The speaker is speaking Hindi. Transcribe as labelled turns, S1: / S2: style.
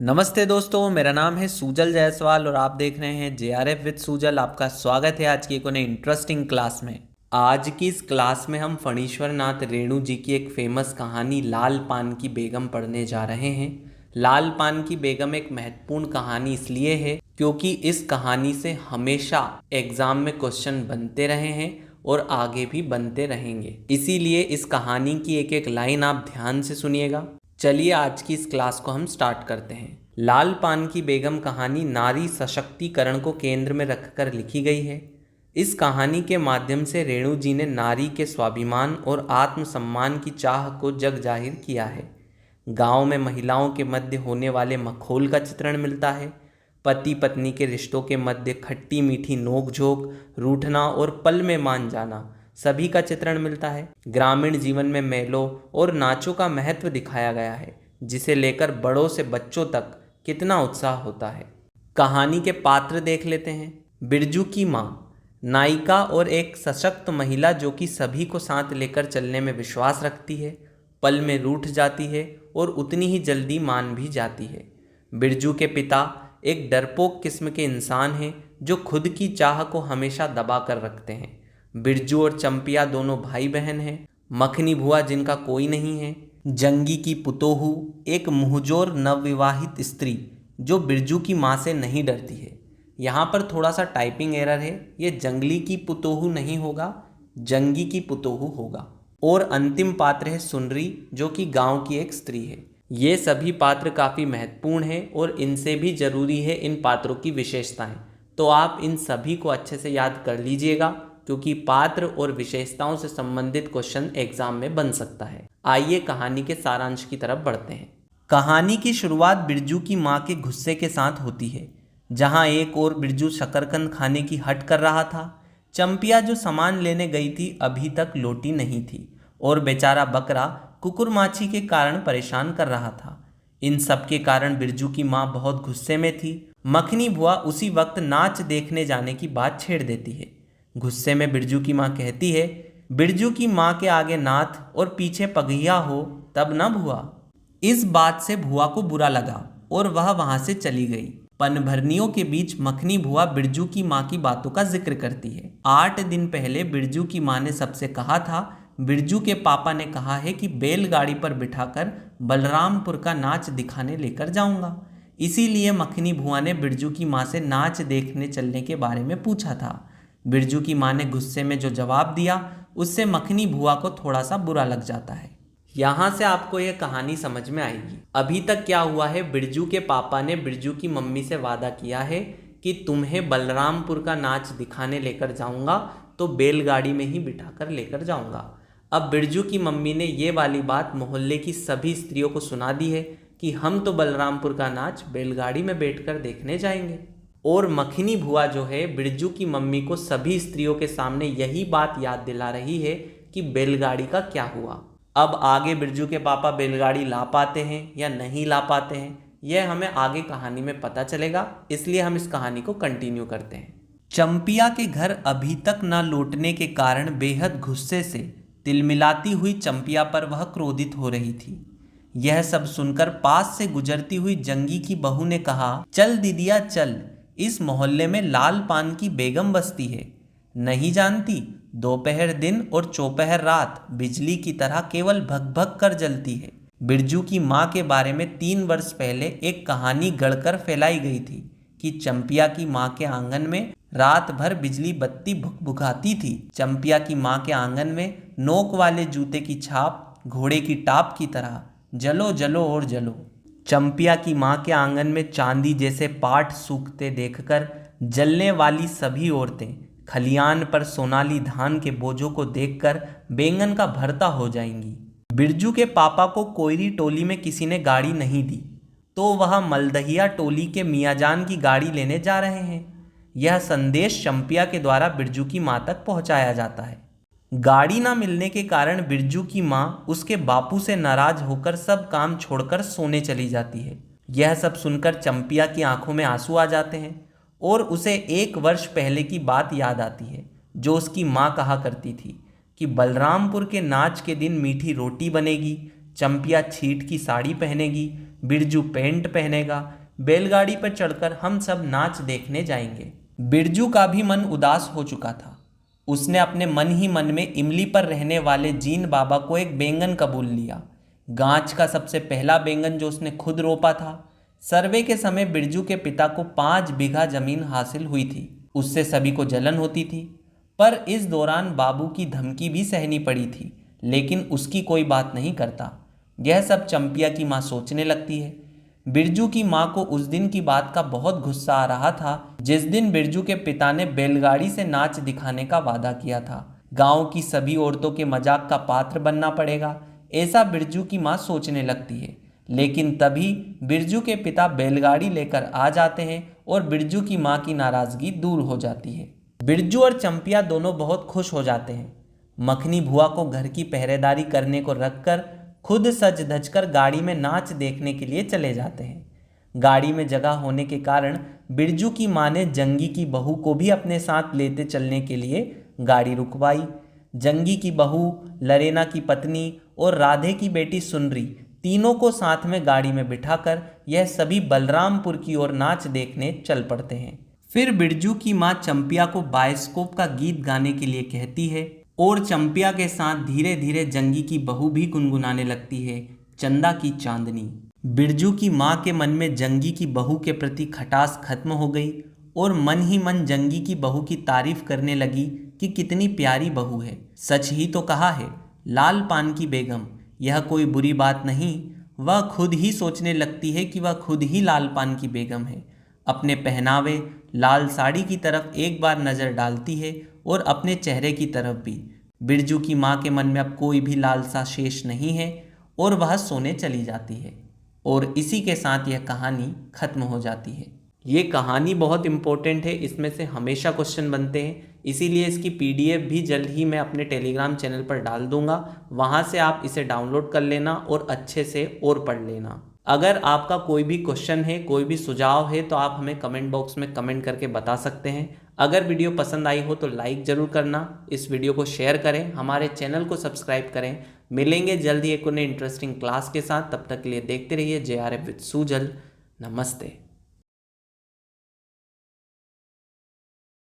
S1: नमस्ते दोस्तों, मेरा नाम है सूजल जायसवाल और आप देख रहे हैं जेआरएफ विद सूजल। आपका स्वागत है आज की एक नई इंटरेस्टिंग क्लास में। आज की इस क्लास में हम फणीश्वर नाथ रेणु जी की एक फेमस कहानी लाल पान की बेगम पढ़ने जा रहे हैं। लाल पान की बेगम एक महत्वपूर्ण कहानी इसलिए है क्योंकि इस कहानी से हमेशा एग्जाम में क्वेश्चन बनते रहे हैं और आगे भी बनते रहेंगे। इसीलिए इस कहानी की एक एक लाइन आप ध्यान से सुनिएगा। चलिए आज की इस क्लास को हम स्टार्ट करते हैं। लाल पान की बेगम कहानी नारी सशक्तिकरण को केंद्र में रखकर लिखी गई है। इस कहानी के माध्यम से रेणु जी ने नारी के स्वाभिमान और आत्मसम्मान की चाह को जग जाहिर किया है। गांव में महिलाओं के मध्य होने वाले मखौल का चित्रण मिलता है। पति पत्नी के रिश्तों के मध्य खट्टी मीठी नोकझोंक, रूठना और पल में मान जाना सभी का चित्रण मिलता है। ग्रामीण जीवन में मेलों और नाचों का महत्व दिखाया गया है, जिसे लेकर बड़ों से बच्चों तक कितना उत्साह होता है। कहानी के पात्र देख लेते हैं। बिरजू की माँ, नायिका और एक सशक्त महिला जो कि सभी को साथ लेकर चलने में विश्वास रखती है, पल में रूठ जाती है और उतनी ही जल्दी मान भी जाती है। बिरजू के पिता एक डरपोक किस्म के इंसान हैं जो खुद की चाह को हमेशा दबा कर रखते हैं। बिरजू और चंपिया दोनों भाई बहन हैं। मखनी भुआ जिनका कोई नहीं है। जंगी की पुतोहू एक मुंहजोर नवविवाहित स्त्री जो बिरजू की माँ से नहीं डरती है। यहाँ पर थोड़ा सा टाइपिंग एरर है, ये जंगली की पुतोहू नहीं होगा, जंगी की पुतोहू होगा। और अंतिम पात्र है सुनरी जो कि गांव की एक स्त्री है। ये सभी पात्र काफ़ी महत्वपूर्ण हैं और इनसे भी ज़रूरी है इन पात्रों की विशेषताएं। तो आप इन सभी को अच्छे से याद कर लीजिएगा क्योंकि पात्र और विशेषताओं से संबंधित क्वेश्चन एग्जाम में बन सकता है। आइए कहानी के सारांश की तरफ बढ़ते हैं। कहानी की शुरुआत बिरजू की माँ के गुस्से के साथ होती है, जहाँ एक और बिरजू शकरकंद खाने की हट कर रहा था। चंपिया जो सामान लेने गई थी अभी तक लौटी नहीं थी और बेचारा बकरा कुकुरमाची के कारण परेशान कर रहा था। इन सब के कारण बिरजू की माँ बहुत गुस्से में थी। मखनी बुआ उसी वक्त नाच देखने जाने की बात छेड़ देती है। गुस्से में बिरजू की माँ कहती है, बिरजू की माँ के आगे नाथ और पीछे पगहिया हो तब न भुआ। इस बात से भुआ को बुरा लगा और वह वहां से चली गई। पनभरनियों के बीच मखनी भुआ बिरजू की माँ की बातों का जिक्र करती है। 8 दिन पहले बिरजू की माँ ने सबसे कहा था, बिरजू के पापा ने कहा है कि बैलगाड़ी पर बिठाकर बलरामपुर का नाच दिखाने लेकर जाऊंगा। इसीलिए मखनी भुआ ने बिरजू की माँ से नाच देखने चलने के बारे में पूछा था। बिरजू की माँ ने गुस्से में जो जवाब दिया उससे मखनी भुआ को थोड़ा सा बुरा लग जाता है। यहाँ से आपको यह कहानी समझ में आएगी। अभी तक क्या हुआ है, बिरजू के पापा ने बिरजू की मम्मी से वादा किया है कि तुम्हें बलरामपुर का नाच दिखाने लेकर जाऊंगा, तो बैलगाड़ी में ही बिठाकर लेकर जाऊंगा। अब बिरजू की मम्मी ने ये वाली बात मोहल्ले की सभी स्त्रियों को सुना दी है कि हम तो बलरामपुर का नाच बैलगाड़ी में बैठकर देखने जाएंगे। और मखनी भुआ जो है बिरजू की मम्मी को सभी स्त्रियों के सामने यही बात याद दिला रही है कि बैलगाड़ी का क्या हुआ। अब आगे बिरजू के पापा बैलगाड़ी ला पाते हैं या नहीं ला पाते हैं, यह हमें आगे कहानी में पता चलेगा, इसलिए हम इस कहानी को कंटिन्यू करते हैं। चंपिया के घर अभी तक न लौटने के कारण बेहद गुस्से से तिलमिलाती हुई चंपिया पर वह क्रोधित हो रही थी। यह सब सुनकर पास से गुजरती हुई जंगी की बहू ने कहा, चल दीदिया चल, इस मोहल्ले में लाल पान की बेगम बसती है। नहीं जानती, दोपहर दिन और चौपहर रात बिजली की तरह केवल भग भग कर जलती है। बिरजू की माँ के बारे में 3 वर्ष पहले एक कहानी गढ़कर फैलाई गई थी कि चंपिया की माँ के आंगन में रात भर बिजली बत्ती भुकभुकाती थी। चंपिया की माँ के आंगन में नोक वाले जूते की छाप घोड़े की टाप की तरह जलो जलो और जलो। चंपिया की माँ के आंगन में चांदी जैसे पाट सूखते देखकर जलने वाली सभी औरतें खलियान पर सोनाली धान के बोझों को देखकर बैंगन का भरता हो जाएंगी। बिरजू के पापा को कोयरी टोली में किसी ने गाड़ी नहीं दी, तो वह मलदहिया टोली के मियाजान की गाड़ी लेने जा रहे हैं। यह संदेश चंपिया के द्वारा बिरजू की माँ तक पहुंचाया जाता है। गाड़ी ना मिलने के कारण बिरजू की माँ उसके बापू से नाराज होकर सब काम छोड़कर सोने चली जाती है। यह सब सुनकर चंपिया की आंखों में आंसू आ जाते हैं और उसे 1 वर्ष पहले की बात याद आती है जो उसकी माँ कहा करती थी कि बलरामपुर के नाच के दिन मीठी रोटी बनेगी, चंपिया छीट की साड़ी पहनेगी, बिरजू पैंट पहनेगा, बैलगाड़ी पर चढ़कर हम सब नाच देखने जाएंगे। बिरजू का भी मन उदास हो चुका था। उसने अपने मन ही मन में इमली पर रहने वाले जीन बाबा को एक बैंगन कबूल लिया, गांच का सबसे पहला बैंगन जो उसने खुद रोपा था। सर्वे के समय बिरजू के पिता को 5 बीघा जमीन हासिल हुई थी। उससे सभी को जलन होती थी, पर इस दौरान बाबू की धमकी भी सहनी पड़ी थी, लेकिन उसकी कोई बात नहीं करता। यह सब चंपिया की माँ सोचने लगती है। बिरजू की माँ को उस दिन की बात का बहुत गुस्सा आ रहा था जिस दिन बिरजू के पिता ने बैलगाड़ी से नाच दिखाने का वादा किया था। गांव की सभी औरतों के मजाक का पात्र बनना पड़ेगा, ऐसा बिरजू की माँ सोचने लगती है। लेकिन तभी बिरजू के पिता बैलगाड़ी लेकर आ जाते हैं और बिरजू की माँ की नाराजगी दूर हो जाती है। बिरजू और चंपिया दोनों बहुत खुश हो जाते हैं। मखनी भुआ को घर की पहरेदारी करने को रखकर खुद सज धज कर गाड़ी में नाच देखने के लिए चले जाते हैं। गाड़ी में जगह होने के कारण बिरजू की माँ ने जंगी की बहू को भी अपने साथ लेते चलने के लिए गाड़ी रुकवाई। जंगी की बहू, लरेना की पत्नी और राधे की बेटी सुनरी तीनों को साथ में गाड़ी में बिठाकर यह सभी बलरामपुर की ओर नाच देखने चल पड़ते हैं। फिर बिरजू की माँ चंपिया को बायोस्कोप का गीत गाने के लिए कहती है और चंपिया के साथ धीरे धीरे जंगी की बहू भी गुनगुनाने लगती है, चंदा की चांदनी। बिरजू की माँ के मन में जंगी की बहू के प्रति खटास खत्म हो गई और मन ही मन जंगी की बहू की तारीफ करने लगी कि कितनी प्यारी बहू है। सच ही तो कहा है लाल पान की बेगम, यह कोई बुरी बात नहीं। वह खुद ही सोचने लगती है कि वह खुद ही लाल पान की बेगम है। अपने पहनावे, लाल साड़ी की तरफ एक बार नज़र डालती है और अपने चेहरे की तरफ भी। बिरजू की माँ के मन में अब कोई भी लालसा शेष नहीं है और वह सोने चली जाती है। और इसी के साथ यह कहानी खत्म हो जाती है। ये कहानी बहुत इंपॉर्टेंट है, इसमें से हमेशा क्वेश्चन बनते हैं, इसीलिए इसकी पीडीएफ भी जल्द ही मैं अपने टेलीग्राम चैनल पर डाल दूंगा। वहाँ से आप इसे डाउनलोड कर लेना और अच्छे से और पढ़ लेना। अगर आपका कोई भी क्वेश्चन है, कोई भी सुझाव है तो आप हमें कमेंट बॉक्स में कमेंट करके बता सकते हैं। अगर वीडियो पसंद आई हो तो लाइक ज़रूर करना, इस वीडियो को शेयर करें, हमारे चैनल को सब्सक्राइब करें। मिलेंगे जल्द ही एक नए इंटरेस्टिंग क्लास के साथ, तब तक के लिए देखते रहिए JRF विद सूजल। नमस्ते।